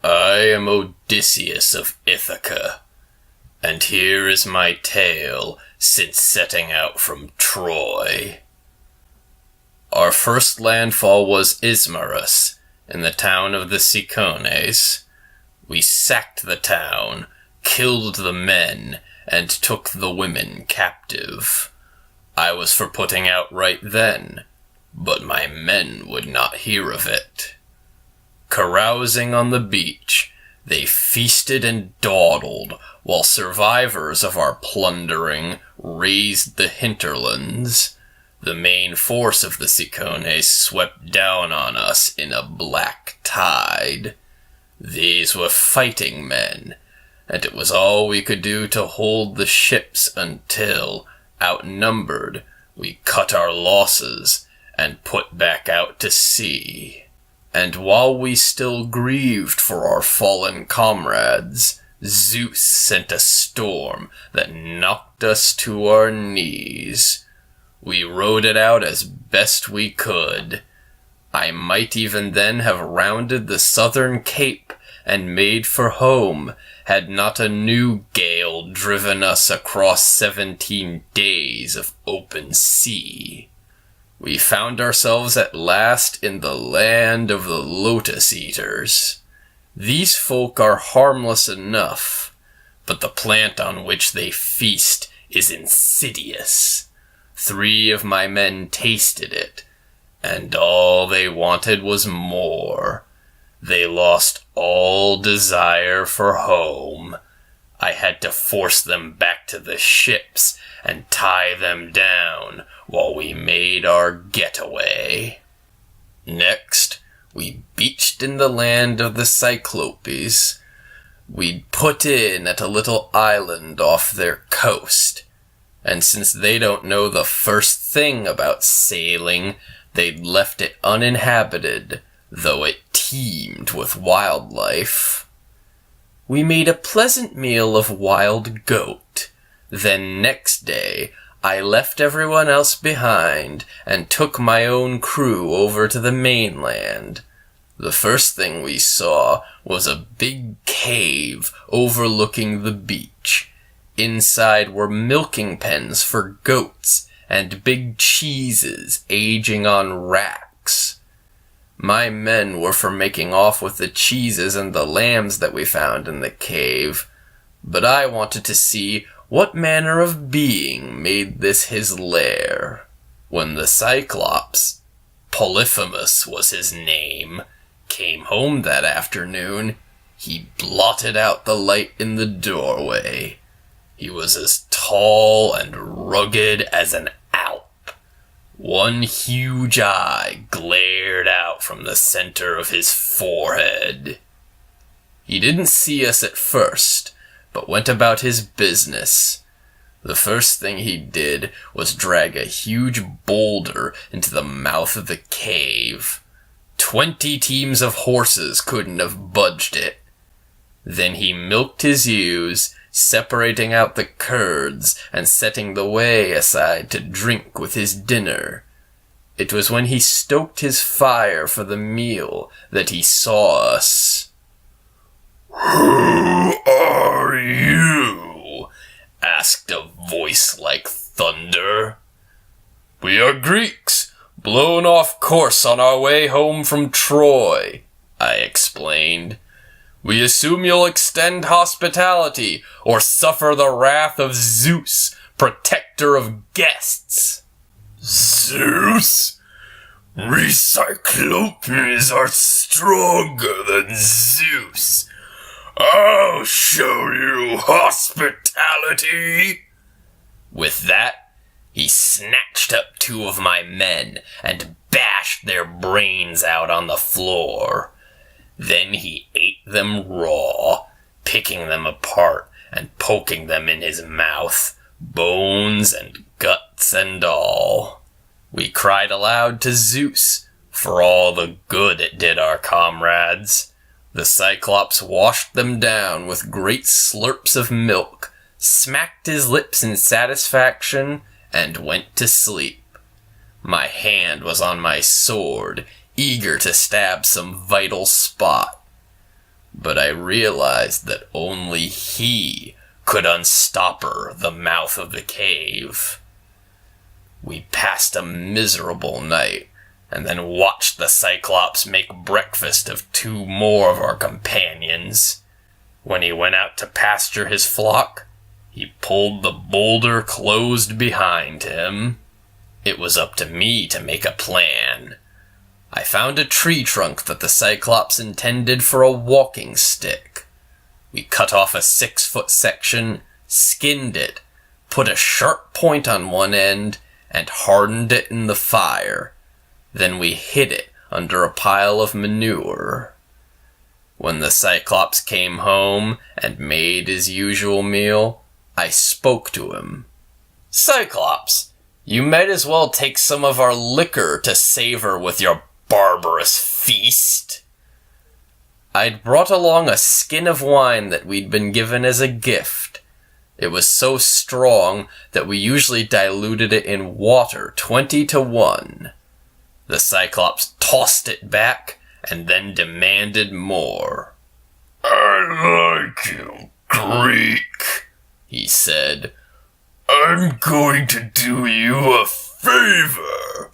I am Odysseus of Ithaca, and here is my tale since setting out from Troy. Our first landfall was Ismarus, in the town of the Cicones. We sacked the town, killed the men, and took the women captive. I was for putting out right then, but my men would not hear of it. Carousing on the beach, they feasted and dawdled, while survivors of our plundering razed the hinterlands. The main force of the Cicones swept down on us in a black tide. These were fighting men, and it was all we could do to hold the ships until, outnumbered, we cut our losses and put back out to sea. And while we still grieved for our fallen comrades, Zeus sent a storm that knocked us to our knees. We rode it out as best we could. I might even then have rounded the southern cape and made for home, had not a new gale driven us across 17 days of open sea. We found ourselves at last in the land of the Lotus Eaters. These folk are harmless enough, but the plant on which they feast is insidious. 3 of my men tasted it, and all they wanted was more. They lost all desire for home. I had to force them back to the ships and tie them down while we made our getaway. Next, we beached in the land of the Cyclops. We'd put in at a little island off their coast, and since they don't know the first thing about sailing, they'd left it uninhabited, though it teemed with wildlife. We made a pleasant meal of wild goat. Then next day, I left everyone else behind and took my own crew over to the mainland. The first thing we saw was a big cave overlooking the beach. Inside were milking pens for goats and big cheeses aging on racks. My men were for making off with the cheeses and the lambs that we found in the cave, but I wanted to see what manner of being made this his lair. When the Cyclops, Polyphemus was his name, came home that afternoon, he blotted out the light in the doorway. He was as tall and rugged as an Alp. One huge eye glared out from the center of his forehead. He didn't see us at first, but went about his business. The first thing he did was drag a huge boulder into the mouth of the cave. 20 teams of horses couldn't have budged it. Then he milked his ewes, separating out the curds and setting the whey aside to drink with his dinner. It was when he stoked his fire for the meal that he saw us. "Who are you?" asked a voice like thunder. "We are Greeks, blown off course on our way home from Troy," I explained. "We assume you'll extend hospitality or suffer the wrath of Zeus, protector of guests." "Zeus? We Cyclopes are stronger than Zeus. I'll show you hospitality." With that, he snatched up 2 of my men and bashed their brains out on the floor. Then he ate them raw, picking them apart and poking them in his mouth, bones and guts and all. We cried aloud to Zeus for all the good it did our comrades. The Cyclops washed them down with great slurps of milk, smacked his lips in satisfaction, and went to sleep. My hand was on my sword, eager to stab some vital spot. but I realized that only he could unstopper the mouth of the cave. We passed a miserable night, and then watched the Cyclops make breakfast of 2 more of our companions. When he went out to pasture his flock, he pulled the boulder closed behind him. It was up to me to make a plan. I found a tree trunk that the Cyclops intended for a walking stick. We cut off a 6-foot section, skinned it, put a sharp point on one end, and hardened it in the fire. Then we hid it under a pile of manure. When the Cyclops came home and made his usual meal, I spoke to him. "Cyclops, you might as well take some of our liquor to savor with your barbarous feast." I'd brought along a skin of wine that we'd been given as a gift. It was so strong that we usually diluted it in water 20-1. The Cyclops tossed it back and then demanded more. "I like you, Greek," he said. "I'm going to do you a favor.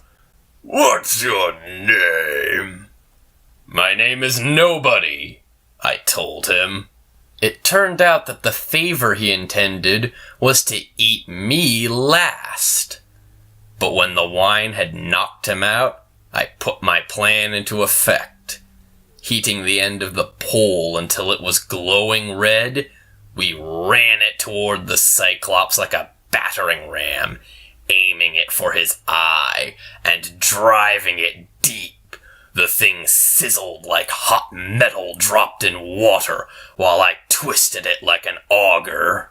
What's your name?" "My name is Nobody," I told him. It turned out that the favor he intended was to eat me last. But when the wine had knocked him out, I put my plan into effect. Heating the end of the pole until it was glowing red, we ran it toward the Cyclops like a battering ram, aiming it for his eye and driving it deep. The thing sizzled like hot metal dropped in water while I twisted it like an auger.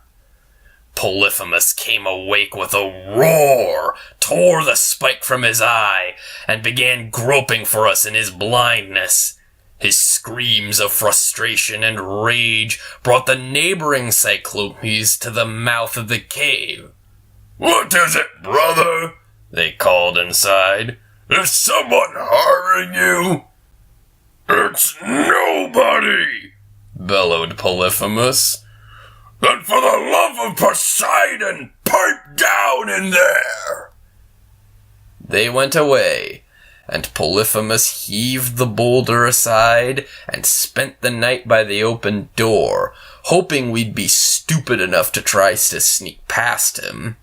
Polyphemus came awake with a roar, tore the spike from his eye, and began groping for us in his blindness. His screams of frustration and rage brought the neighboring Cyclopes to the mouth of the cave. "What is it, brother?" they called inside. "Is someone harming you?" "It's nobody," bellowed Polyphemus. "Then for the love of Poseidon, pipe down in there!" They went away, and Polyphemus heaved the boulder aside and spent the night by the open door, hoping we'd be stupid enough to try to sneak past him.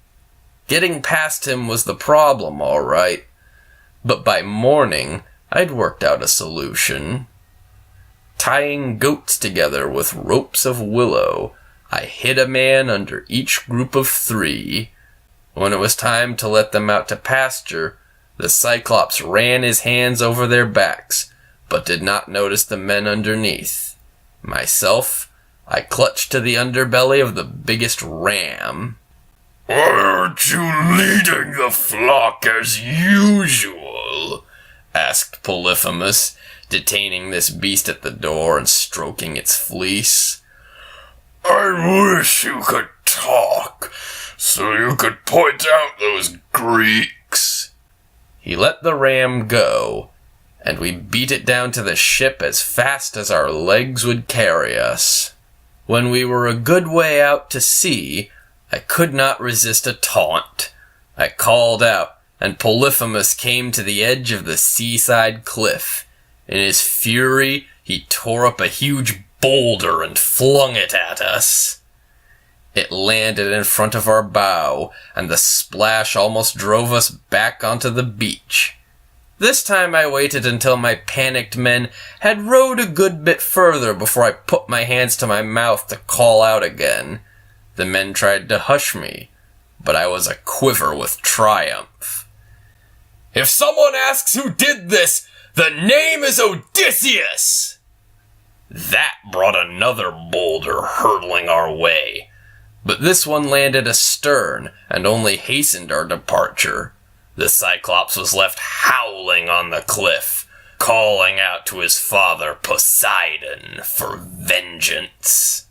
Getting past him was the problem, all right, but by morning I'd worked out a solution. Tying goats together with ropes of willow, I hid a man under each group of 3. When it was time to let them out to pasture, the Cyclops ran his hands over their backs, but did not notice the men underneath. Myself, I clutched to the underbelly of the biggest ram. "Why aren't you leading the flock as usual?" asked Polyphemus, detaining this beast at the door and stroking its fleece. "I wish you could talk, so you could point out those Greeks." He let the ram go, and we beat it down to the ship as fast as our legs would carry us. When we were a good way out to sea, I could not resist a taunt. I called out, and Polyphemus came to the edge of the seaside cliff. In his fury, he tore up a huge boulder and flung it at us. It landed in front of our bow, and the splash almost drove us back onto the beach. This time I waited until my panicked men had rowed a good bit further before I put my hands to my mouth to call out again. The men tried to hush me, but I was aquiver with triumph. "If someone asks who did this, the name is Odysseus!" That brought another boulder hurtling our way, but this one landed astern and only hastened our departure. The Cyclops was left howling on the cliff, calling out to his father Poseidon for vengeance.